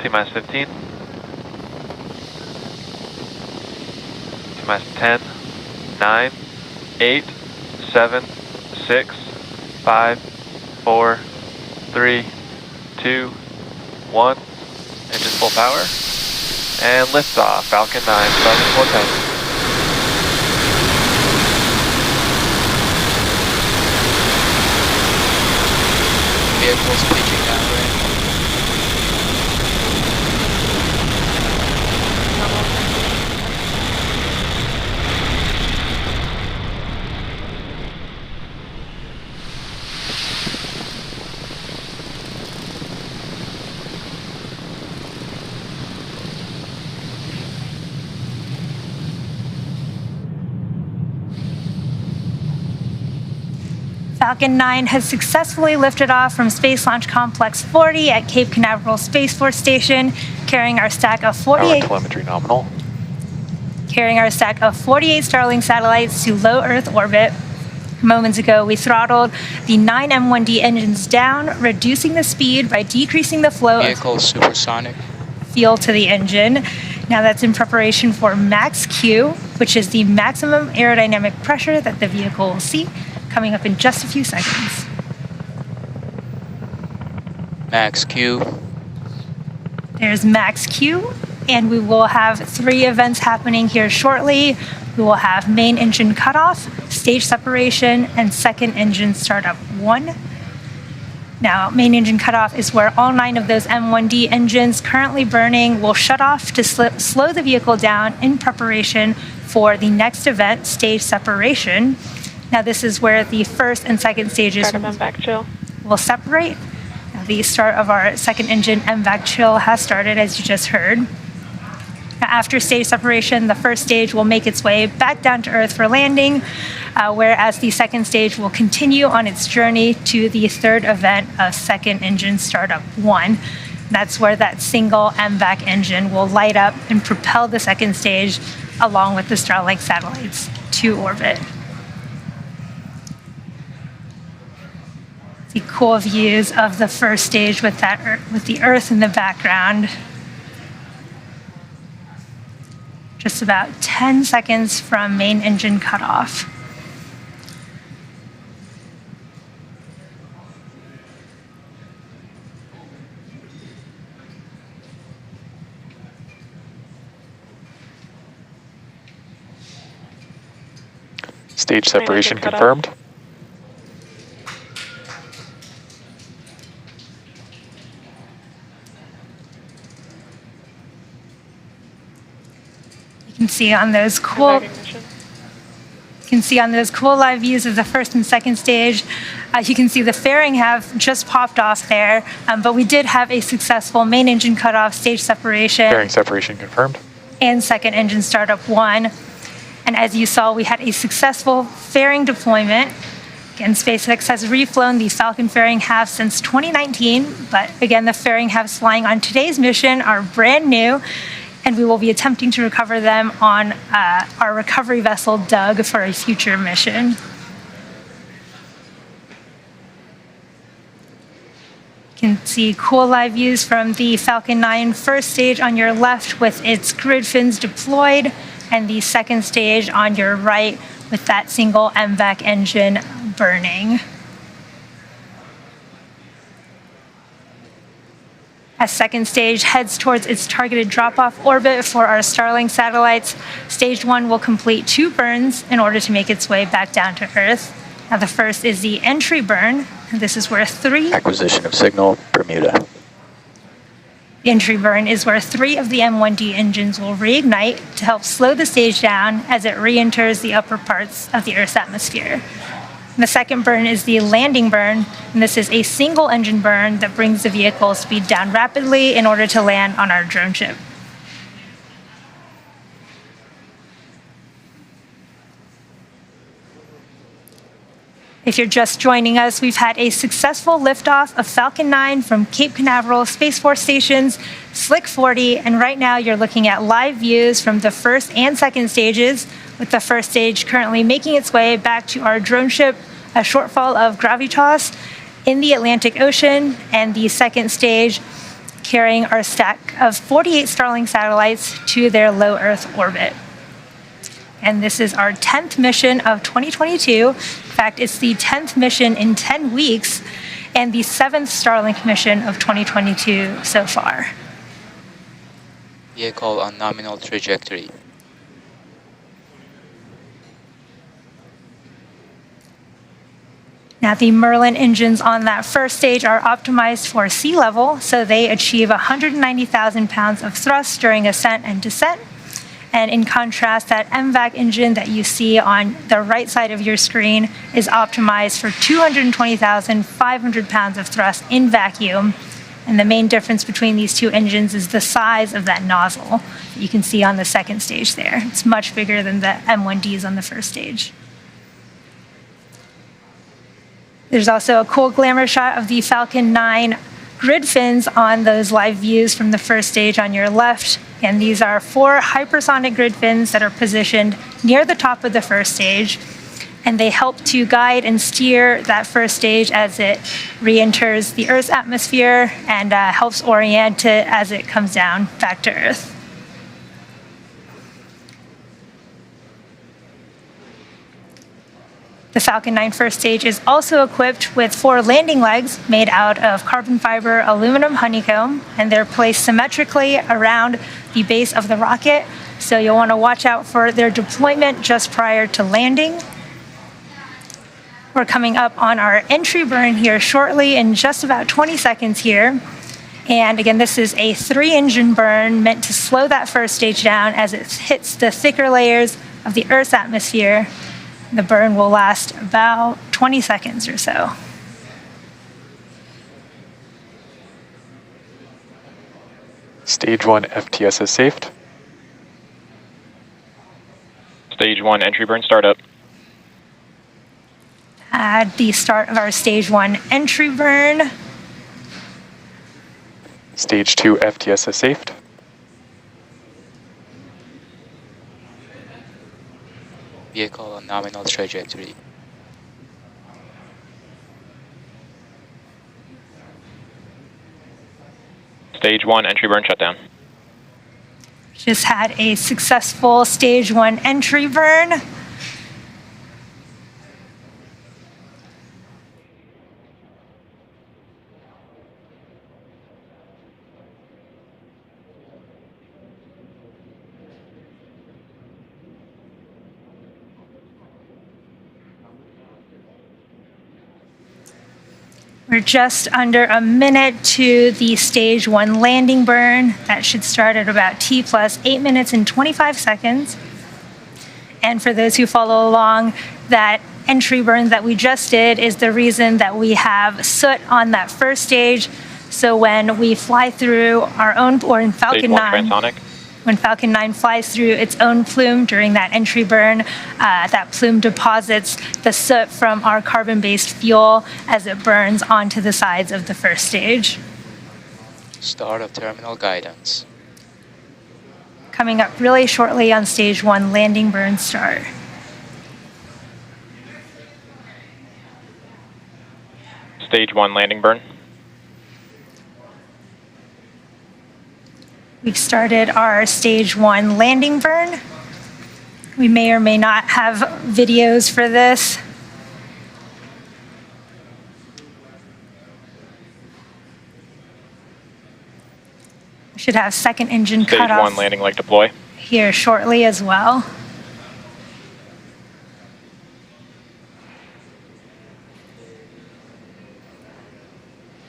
T-minus 15. T-minus 10, 9, 8, 7, 6, 5, 4, 3, 2, 1. Engines full power. And liftoff. Falcon 9, starting 410. Vehicles pitching downrange. Falcon 9 has successfully lifted off from Space Launch Complex 40 at Cape Canaveral Space Force Station, carrying our stack of 48 telemetry nominal. Carrying our stack of 48 Starlink satellites to low Earth orbit. Moments ago, we throttled the 9 M1D engines down, reducing the speed by decreasing the flow Vehicle supersonic. Fuel to the engine. Now that's in preparation for max Q, which is the maximum aerodynamic pressure that the vehicle will see, coming up in just a few seconds. Max Q. There's max Q, and we will have 3 events happening here shortly. We will have main engine cutoff, stage separation, and second engine startup 1. Now, main engine cutoff is where all 9 of those M1D engines currently burning will shut off to slow the vehicle down in preparation for the next event, stage separation. Now, this is where the first and second stages will separate. Now, the start of our second engine MVAC chill has started, as you just heard. Now, after stage separation, the first stage will make its way back down to Earth for landing, whereas the second stage will continue on its journey to the third event of second engine startup 1. That's where that single MVAC engine will light up and propel the second stage along with the Starlink satellites to orbit. The cool views of the first stage with the Earth in the background. Just about 10 seconds from main engine cutoff. Stage separation confirmed. You can see on those cool live views of the first and second stage. You can see the fairing have just popped off there, but we did have a successful main engine cutoff, stage separation. Fairing separation confirmed. And second engine startup 1. And as you saw, we had a successful fairing deployment. Again, SpaceX has reflown the Falcon fairing halves since 2019, but again, the fairing halves flying on today's mission are brand new, and we will be attempting to recover them on our recovery vessel, Doug, for a future mission. You can see cool live views from the Falcon 9 first stage on your left with its grid fins deployed, and the second stage on your right with that single MVAC engine burning. As second stage heads towards its targeted drop-off orbit for our Starlink satellites, stage 1 will complete 2 burns in order to make its way back down to Earth. Now, the first is the entry burn. This is where 3... Acquisition of signal, Bermuda. The entry burn is where 3 of the M1D engines will reignite to help slow the stage down as it re-enters the upper parts of the Earth's atmosphere. The second burn is the landing burn, and this is a single engine burn that brings the vehicle's speed down rapidly in order to land on our drone ship. If you're just joining us, we've had a successful liftoff of Falcon 9 from Cape Canaveral Space Force Station's Slick 40, and right now you're looking at live views from the first and second stages, with the first stage currently making its way back to our drone ship, a Shortfall of Gravitas, in the Atlantic Ocean, and the second stage carrying our stack of 48 Starlink satellites to their low Earth orbit. And this is our 10th mission of 2022. In fact, it's the 10th mission in 10 weeks and the 7th Starlink mission of 2022 so far. Vehicle on nominal trajectory. Now, the Merlin engines on that first stage are optimized for sea level, so they achieve 190,000 pounds of thrust during ascent and descent. And in contrast, that MVAC engine that you see on the right side of your screen is optimized for 220,500 pounds of thrust in vacuum. And the main difference between these two engines is the size of that nozzle that you can see on the second stage there. It's much bigger than the M1Ds on the first stage. There's also a cool glamour shot of the Falcon 9 grid fins on those live views from the first stage on your left. And these are 4 hypersonic grid fins that are positioned near the top of the first stage. And they help to guide and steer that first stage as it re-enters the Earth's atmosphere and helps orient it as it comes down back to Earth. The Falcon 9 first stage is also equipped with 4 landing legs made out of carbon fiber aluminum honeycomb, and they're placed symmetrically around the base of the rocket, so you'll want to watch out for their deployment just prior to landing. We're coming up on our entry burn here shortly in just about 20 seconds here. And again, this is a 3-engine burn meant to slow that first stage down as it hits the thicker layers of the Earth's atmosphere. The burn will last about 20 seconds or so. Stage 1 FTS is safed. Stage 1 entry burn startup. At the start of our Stage 1 entry burn. Stage 2 FTS is safed. Vehicle on nominal trajectory. Stage 1 entry burn shutdown. Just had a successful Stage 1 entry burn. We're just under a minute to the Stage 1 landing burn. That should start at about T plus 8 minutes and 25 seconds. And for those who follow along, that entry burn that we just did is the reason that we have soot on that first stage. So when we fly through our own, or in Falcon 9, when Falcon 9 flies through its own plume during that entry burn, that plume deposits the soot from our carbon-based fuel as it burns onto the sides of the first stage. Start of terminal guidance. Coming up really shortly on Stage 1 landing burn start. Stage 1 landing burn. We've started our Stage 1 landing burn. We may or may not have videos for this. We should have second engine Stage cutoff 1 landing leg deploy. here shortly as well.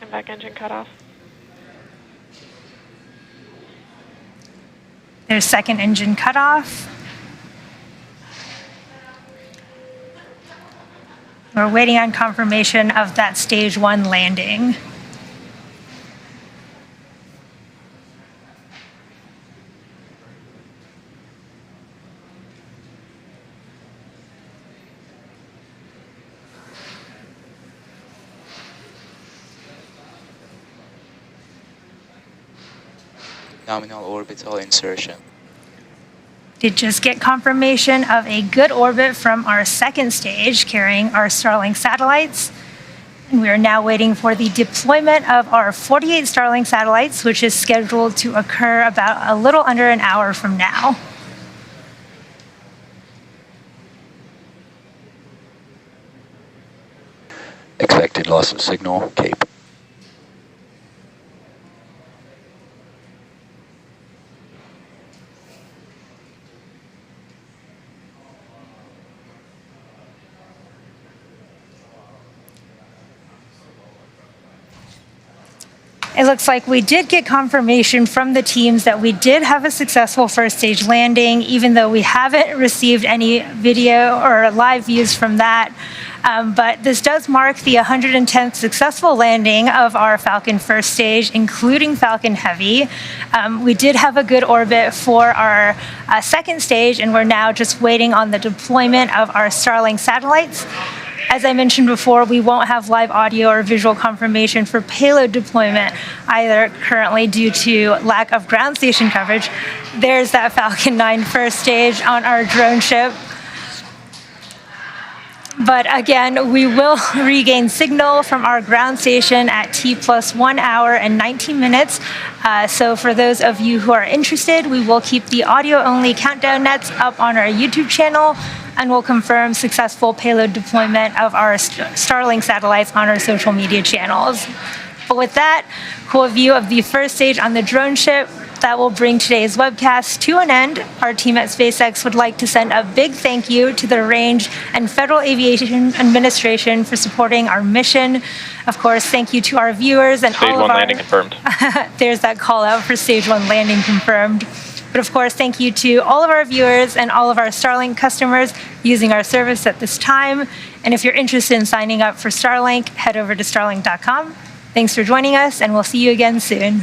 And back engine cutoff. There's second engine cutoff. We're waiting on confirmation of that Stage 1 landing. Nominal orbital insertion. Did just get confirmation of a good orbit from our second stage carrying our Starlink satellites. And we are now waiting for the deployment of our 48 Starlink satellites, which is scheduled to occur about a little under an hour from now. Expected loss of signal, Cape. It looks like we did get confirmation from the teams that we did have a successful first stage landing, even though we haven't received any video or live views from that. But this does mark the 110th successful landing of our Falcon first stage, including Falcon Heavy. We did have a good orbit for our second stage, and we're now just waiting on the deployment of our Starlink satellites. As I mentioned before, we won't have live audio or visual confirmation for payload deployment either currently due to lack of ground station coverage. There's that Falcon 9 first stage on our drone ship. But again, we will regain signal from our ground station at T+1 hour and 19 minutes. So for those of you who are interested, we will keep the audio-only countdown nets up on our YouTube channel, and we'll confirm successful payload deployment of our Starlink satellites on our social media channels. But with that, cool view of the first stage on the drone ship, that will bring today's webcast to an end. Our team at SpaceX would like to send a big thank you to the Range and Federal Aviation Administration for supporting our mission. Of course, thank you to our viewers and Stage all of one our... landing confirmed. There's that call out for Stage 1 landing confirmed. But of course, thank you to all of our viewers and all of our Starlink customers using our service at this time. And if you're interested in signing up for Starlink, head over to starlink.com. Thanks for joining us, and we'll see you again soon.